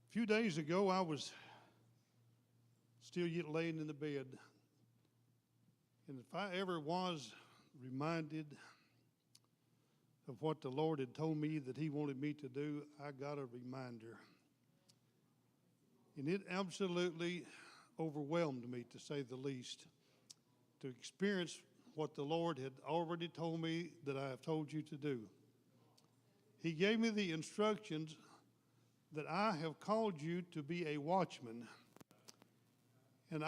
A few days ago, I was still yet laying in the bed. And if I ever was reminded of what the Lord had told me that He wanted me to do, I got a reminder. And it absolutely overwhelmed me, to say the least, to experience what the Lord had already told me that I have told you to do. He gave me the instructions that I have called you to be a watchman. And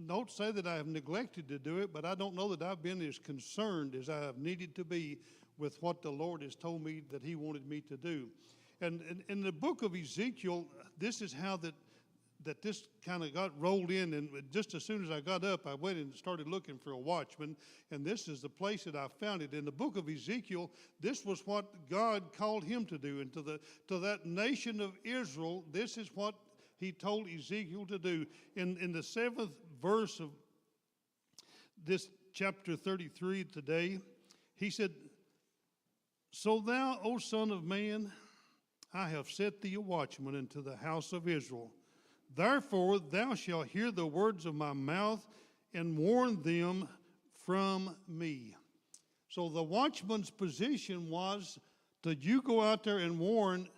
don't say that I have neglected to do it, but I don't know that I've been as concerned as I have needed to be with what the Lord has told me that He wanted me to do. And in the book of Ezekiel, this is how that this kind of got rolled in, and just as soon as I got up, I went and started looking for a watchman, and this is the place that I found it. In the book of Ezekiel, this was what God called him to do, and to that nation of Israel, this is what He told Ezekiel to do. In the 7th verse of this chapter 33 today, he said, "So thou, O son of man, I have set thee a watchman into the house of Israel. Therefore thou shalt hear the words of my mouth and warn them from me." So the watchman's position was that you go out there and warn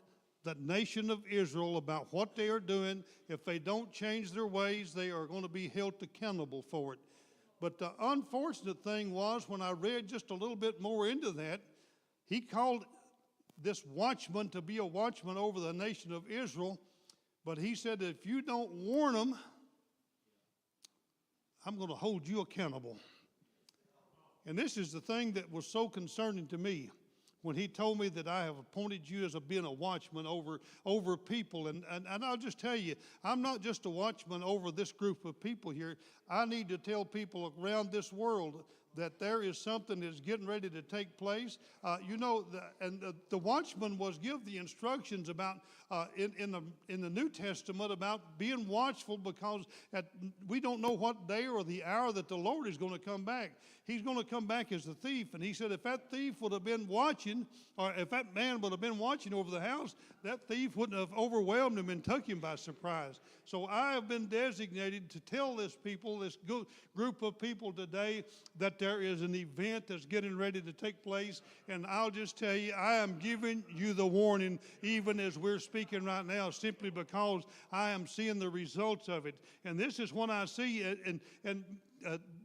the nation of Israel about what they are doing. If they don't change their ways, they are going to be held accountable for it. But the unfortunate thing was, when I read just a little bit more into that, he called this watchman to be a watchman over the nation of Israel. But he said, if you don't warn them, I'm going to hold you accountable. And this is the thing that was so concerning to me when he told me that I have appointed you as being a watchman over people. And I'll just tell you, I'm not just a watchman over this group of people here. I need to tell people around this world that there is something that's getting ready to take place. The watchman was give the instructions about in the New Testament about being watchful, because we don't know what day or the hour that the Lord is going to come back. He's going to come back as a thief. And he said if that thief would have been watching, or if that man would have been watching over the house, that thief wouldn't have overwhelmed him and took him by surprise. So I have been designated to tell this group of people today that there is an event that's getting ready to take place. And I'll just tell you, I am giving you the warning even as we're speaking right now, simply because I am seeing the results of it. And this is what I see,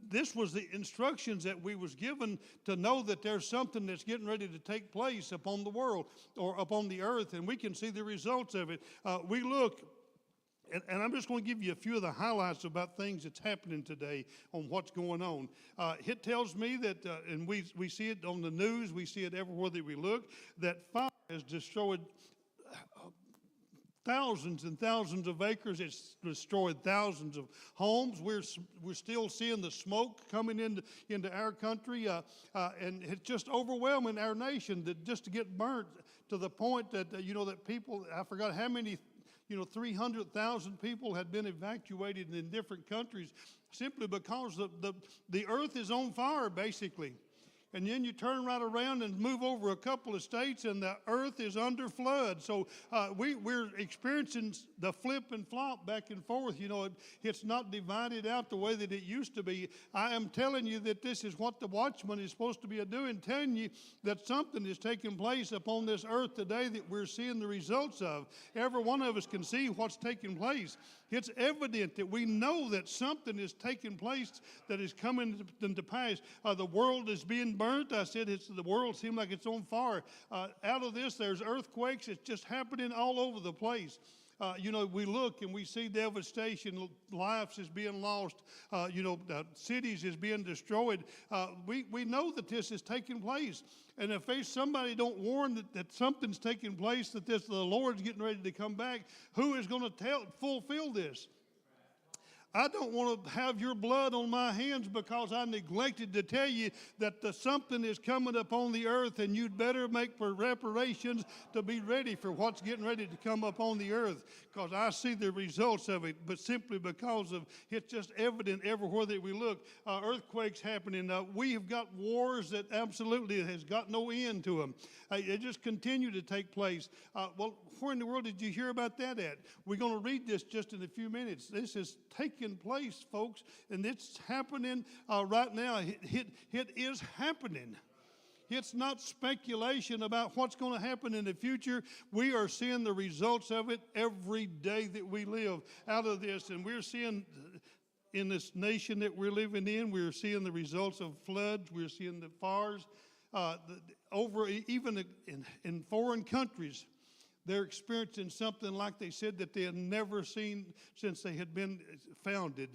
this was the instructions that we was given to know that there's something that's getting ready to take place upon the world or upon the earth, and we can see the results of it. We look, and I'm just going to give you a few of the highlights about things that's happening today on what's going on. It tells me that, and we see it on the news, we see it everywhere that we look, that fire has destroyed thousands and thousands of acres. It's destroyed thousands of homes. We're still seeing the smoke coming into our country, and it's just overwhelming our nation just to get burnt to the point that that people, I forgot how many, 300,000 people had been evacuated in different countries simply because the earth is on fire, basically. And then you turn right around and move over a couple of states, and the earth is under flood. So we're experiencing the flip and flop back and forth. It's not divided out the way that it used to be. I am telling you that this is what the watchman is supposed to be doing, telling you that something is taking place upon this earth today that we're seeing the results of. Every one of us can see what's taking place. It's evident that we know that something is taking place that is coming to pass. The world is being burnt. I said the world seems like it's on fire. Out of this, there's earthquakes. It's just happening all over the place. We look and we see devastation. Lives is being lost. Cities is being destroyed. We know that this is taking place. And if somebody don't warn that something's taking place, that the Lord's getting ready to come back, who is going to fulfill this? I don't want to have your blood on my hands because I neglected to tell you that something is coming upon the earth, and you'd better make reparations to be ready for what's getting ready to come upon the earth, because I see the results of it, but simply because of it's just evident everywhere that we look. Earthquakes happening. We have got wars that absolutely has got no end to them. They just continue to take place. Well, where in the world did you hear about that at? We're going to read this just in a few minutes. This is taking place, folks, and it's happening right now. It is happening. It's not speculation about what's going to happen in the future. We are seeing the results of it every day that we live out of this, and we're seeing in this nation that we're living in, we're seeing the results of floods. We're seeing the fires over even in foreign countries. They're experiencing something like they said that they had never seen since they had been founded.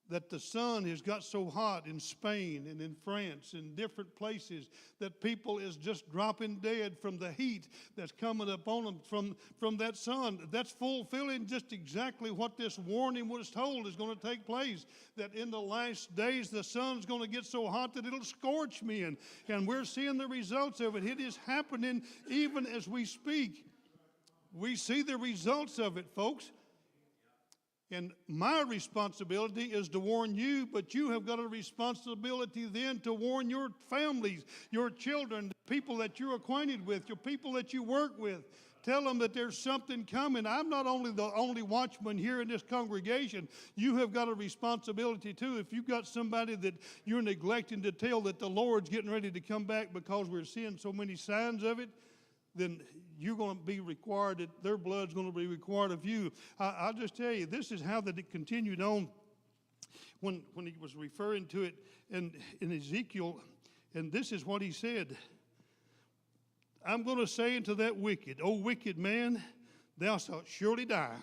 That the sun has got so hot in Spain and in France and different places that people is just dropping dead from the heat that's coming upon them from that sun. That's fulfilling just exactly what this warning was told is going to take place. That in the last days the sun's going to get so hot that it'll scorch men. And we're seeing the results of it. It is happening even as we speak. We see the results of it, folks. And my responsibility is to warn you, but you have got a responsibility then to warn your families, your children, the people that you're acquainted with, your people that you work with. Tell them that there's something coming. I'm not only the only watchman here in this congregation. You have got a responsibility too. If you've got somebody that you're neglecting to tell that the Lord's getting ready to come back because we're seeing so many signs of it, then you're going to be required, that their blood's going to be required of you. I'll just tell you, this is how that it continued on when he was referring to it in Ezekiel, and this is what he said. I'm going to say unto that wicked, O wicked man, thou shalt surely die.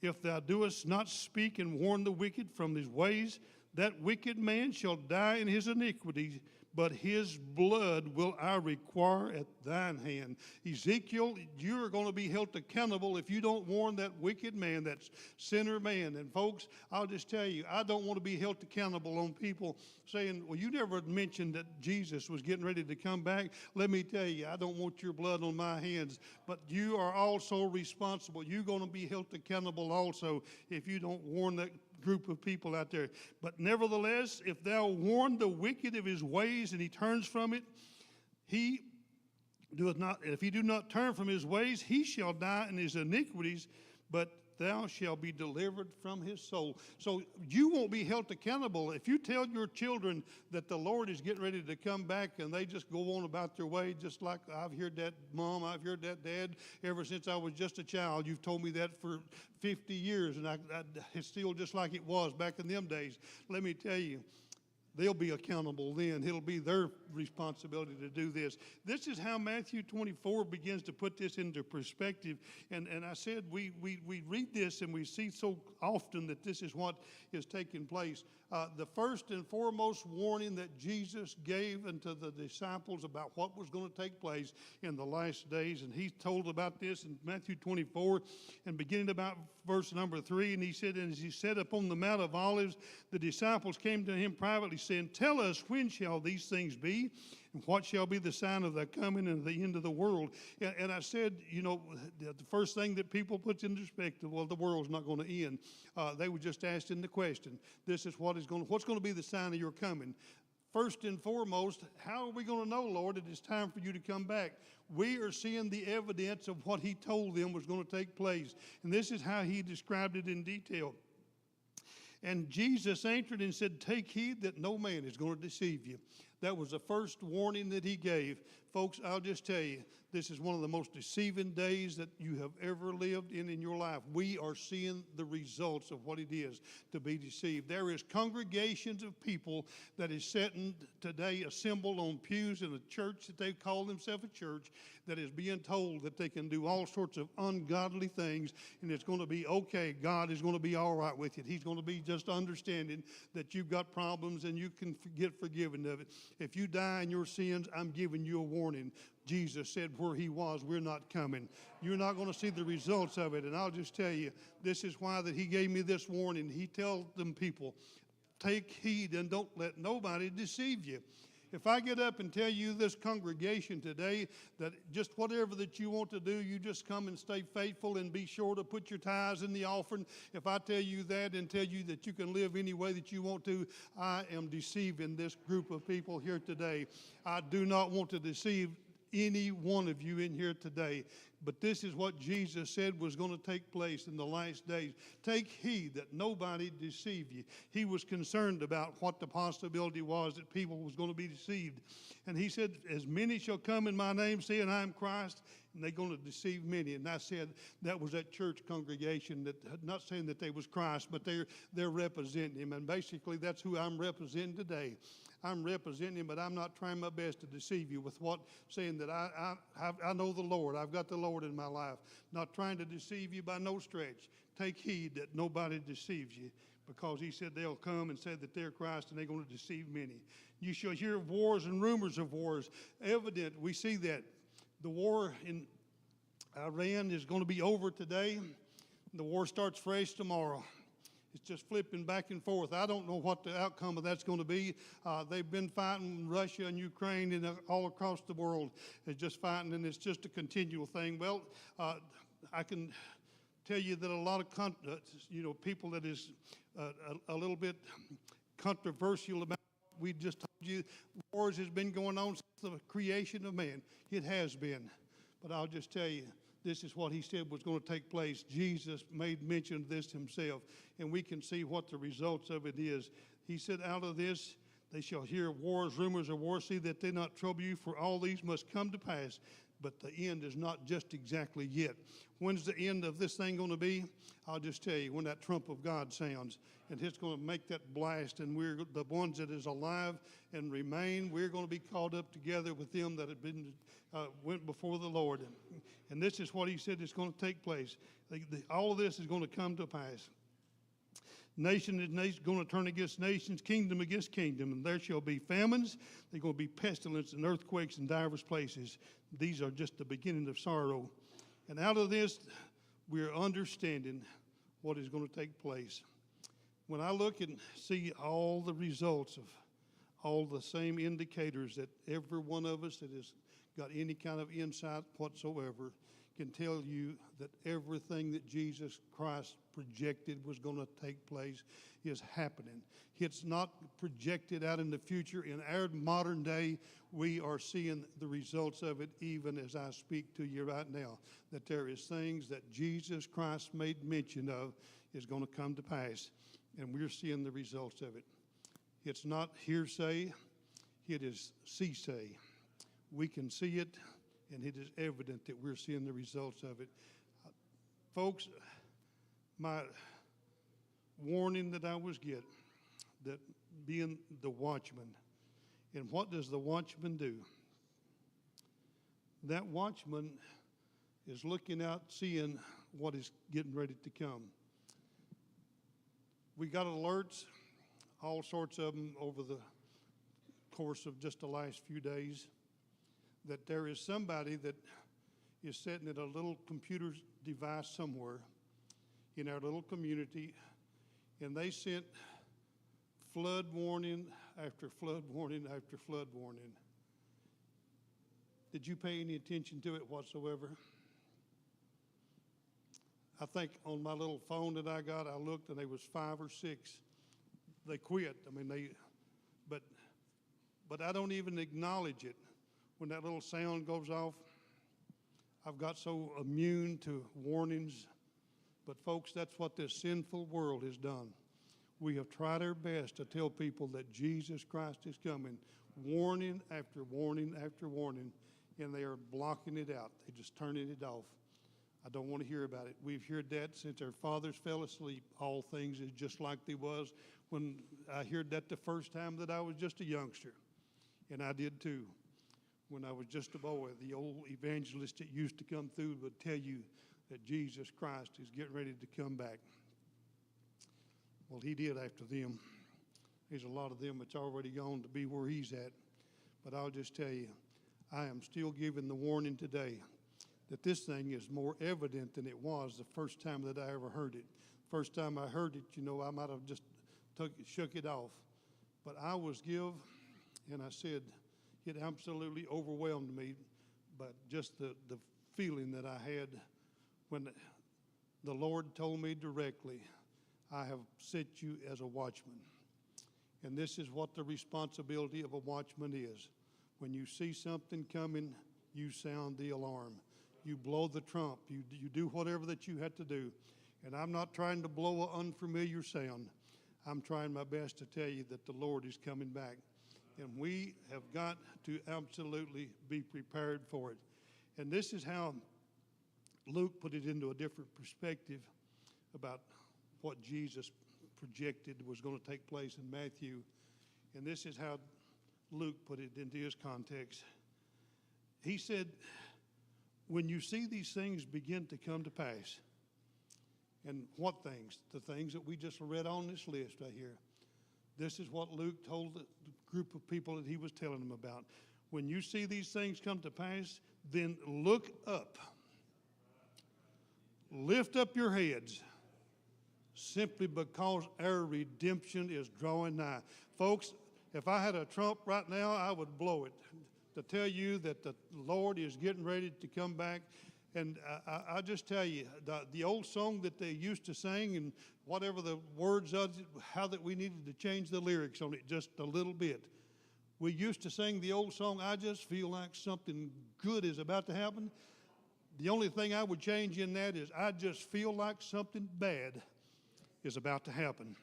If thou doest not speak and warn the wicked from his ways, that wicked man shall die in his iniquity, but his blood will I require at thine hand. Ezekiel, you're going to be held accountable if you don't warn that wicked man, that sinner man. And folks, I'll just tell you, I don't want to be held accountable on people saying, well, you never mentioned that Jesus was getting ready to come back. Let me tell you, I don't want your blood on my hands. But you are also responsible. You're going to be held accountable also if you don't warn that group of people out there. But nevertheless, if thou warn the wicked of his ways and he turns from it, he doeth not, if he do not turn from his ways, he shall die in his iniquities, but thou shalt be delivered from his soul. So you won't be held accountable. If you tell your children that the Lord is getting ready to come back and they just go on about their way, just like I've heard that, Mom, I've heard that, Dad, ever since I was just a child. You've told me that for 50 years, and it's still just like it was back in them days. Let me tell you, they'll be accountable then. It'll be their responsibility to do this. This is how Matthew 24 begins to put this into perspective. And I said we read this and we see so often that this is what is taking place. The first and foremost warning that Jesus gave unto the disciples about what was going to take place in the last days. And he told about this in Matthew 24 and beginning about verse number 3. And he said, and as he sat upon the Mount of Olives, the disciples came to him privately, saying, tell us, when shall these things be? And what shall be the sign of the coming and the end of the world? And I said, you know, the first thing that people put into perspective, well, the world's not going to end. They were just asking the question. This is what's going to be the sign of your coming? First and foremost, how are we going to know, Lord, that it's time for you to come back? We are seeing the evidence of what he told them was going to take place. And this is how he described it in detail. And Jesus answered and said, take heed that no man is going to deceive you. That was the first warning that he gave. Folks, I'll just tell you, this is one of the most deceiving days that you have ever lived in your life. We are seeing the results of what it is to be deceived. There is congregations of people that is sitting today assembled on pews in a church that they call themselves a church, that is being told that they can do all sorts of ungodly things, and it's going to be okay. God is going to be all right with it. He's going to be just understanding that you've got problems and you can get forgiven of it. If you die in your sins, I'm giving you a warning. Jesus said where he was, we're not coming. You're not going to see the results of it. And I'll just tell you, this is why that he gave me this warning. He tells them people, take heed and don't let nobody deceive you. If I get up and tell you, this congregation today, that just whatever that you want to do, you just come and stay faithful and be sure to put your tithes in the offering. If I tell you that and tell you that you can live any way that you want to, I am deceiving this group of people here today. I do not want to deceive any one of you in here today. But this is what Jesus said was going to take place in the last days. Take heed that nobody deceive you. He was concerned about what the possibility was that people was going to be deceived. And he said, as many shall come in my name, saying I am Christ, and they're going to deceive many. And I said that was that church congregation, that not saying that they was Christ, but they're representing him. And basically that's who I'm representing today. I'm representing him, but I'm not trying my best to deceive you with what, saying that I know the Lord. I've got the Lord in my life. Not trying to deceive you by no stretch. Take heed that nobody deceives you, because he said they'll come and say that they're Christ, and they're going to deceive many. You shall hear of wars and rumors of wars. Evident, we see that the war in Iran is going to be over today. The war starts fresh tomorrow. It's just flipping back and forth. I don't know what the outcome of that's going to be. They've been fighting Russia and Ukraine and all across the world. It's just fighting, and it's just a continual thing. Well, I can tell you that a lot of people that is a little bit controversial about what we just told you. Wars has been going on since the creation of man. It has been. But I'll just tell you, this is what he said was going to take place. Jesus made mention of this himself, and we can see what the results of it is. He said, out of this they shall hear wars, rumors of wars. See that they not trouble you, for all these must come to pass. But the end is not just exactly yet. When's the end of this thing going to be? I'll just tell you, when that trump of God sounds, and it's going to make that blast, and we're the ones that is alive and remain, we're going to be caught up together with them that have been went before the Lord. And this is what he said is going to take place. All of this is going to come to pass. Nation is going to turn against nations, kingdom against kingdom, and there shall be famines. There's going to be pestilence and earthquakes in divers places. These are just the beginning of sorrow. And out of this, we're understanding what is going to take place. When I look and see all the results of all the same indicators that every one of us that has got any kind of insight whatsoever can tell you that everything that Jesus Christ projected was going to take place is happening. It's not projected out in the future. In our modern day, we are seeing the results of it even as I speak to you right now, that there is things that Jesus Christ made mention of is going to come to pass, and we're seeing the results of it. It's not hearsay, it is see-say. We can see it, and it is evident that we're seeing the results of it. Folks, my warning that I was getting, that being the watchman, and what does the watchman do? That watchman is looking out, seeing what is getting ready to come. We got alerts, all sorts of them over the course of just the last few days, that there is somebody that is sitting at a little computer device somewhere in our little community, and they sent flood warning after flood warning after flood warning. Did you pay any attention to it whatsoever? I think on my little phone that I got, I looked and there was 5 or 6. They quit. But I don't even acknowledge it when that little sound goes off. I've got so immune to warnings. But folks, that's what this sinful world has done. We have tried our best to tell people that Jesus Christ is coming, warning after warning after warning, and they are blocking it out. They're just turning it off. I don't want to hear about it. We've heard that since our fathers fell asleep. All things is just like they was when I heard that the first time that I was just a youngster. And I did too. When I was just a boy, the old evangelist that used to come through would tell you that Jesus Christ is getting ready to come back. Well, he did after them. There's a lot of them that's already gone to be where he's at. But I'll just tell you, I am still giving the warning today that this thing is more evident than it was the first time that I ever heard it. First time I heard it, I might have just shook it off. But I was and I said, it absolutely overwhelmed me, but just the feeling that I had when the Lord told me directly, I have set you as a watchman. And this is what the responsibility of a watchman is. When you see something coming, you sound the alarm. You blow the trump. You do whatever that you had to do. And I'm not trying to blow an unfamiliar sound. I'm trying my best to tell you that the Lord is coming back. And we have got to absolutely be prepared for it. And this is how Luke put it into a different perspective about what Jesus projected was going to take place in Matthew. And this is how Luke put it into his context. He said, when you see these things begin to come to pass, and what things? The things that we just read on this list right here. This is what Luke told the group of people that he was telling them about. When you see these things come to pass, then look up. Lift up your heads, simply because our redemption is drawing nigh. Folks, if I had a trump right now, I would blow it to tell you that the Lord is getting ready to come back. And I just tell you, the old song that they used to sing and whatever the words of it, how that we needed to change the lyrics on it just a little bit. We used to sing the old song, I just feel like something good is about to happen. The only thing I would change in that is I just feel like something bad is about to happen.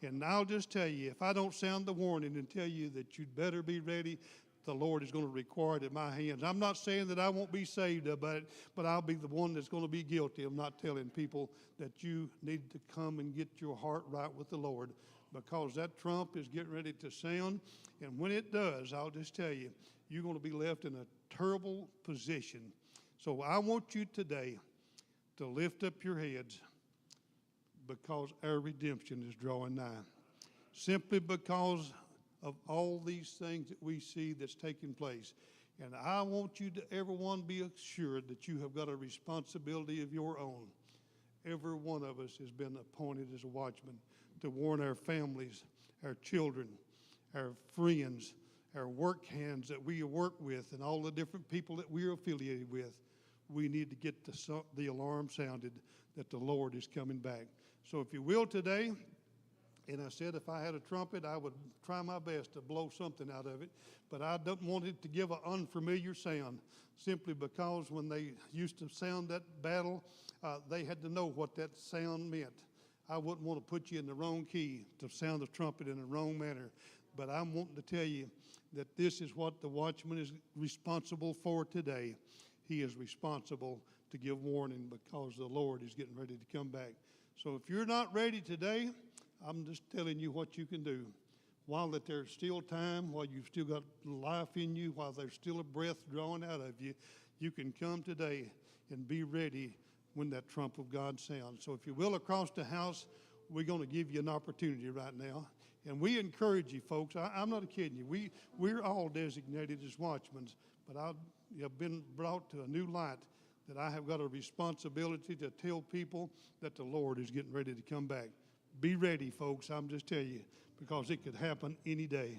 And I'll just tell you, if I don't sound the warning and tell you that you'd better be ready, the Lord is going to require it at my hands. I'm not saying that I won't be saved about it, but I'll be the one that's going to be guilty of not telling people that you need to come and get your heart right with the Lord, because that trump is getting ready to sound. And when it does, I'll just tell you, you're going to be left in a terrible position. So I want you today to lift up your heads, because our redemption is drawing nigh. Simply because of all these things that we see that's taking place. And I want you to, everyone, be assured that you have got a responsibility of your own. Every one of us has been appointed as a watchman to warn our families, our children, our friends, our work hands that we work with, and all the different people that we are affiliated with. We need to get the alarm sounded that the Lord is coming back. So if you will today, and I said if I had a trumpet, I would try my best to blow something out of it. But I don't want it to give an unfamiliar sound, simply because when they used to sound that battle, they had to know what that sound meant. I wouldn't want to put you in the wrong key to sound the trumpet in the wrong manner. But I'm wanting to tell you that this is what the watchman is responsible for today. He is responsible to give warning, because the Lord is getting ready to come back. So if you're not ready today, I'm just telling you what you can do. While that there's still time, while you've still got life in you, while there's still a breath drawing out of you, you can come today and be ready when that trump of God sounds. So if you will, across the house, we're going to give you an opportunity right now. And we encourage you, folks. I'm not kidding you. We're all designated as watchmen, but I've been brought to a new light that I have got a responsibility to tell people that the Lord is getting ready to come back. Be ready, folks. I'm just telling you, because it could happen any day.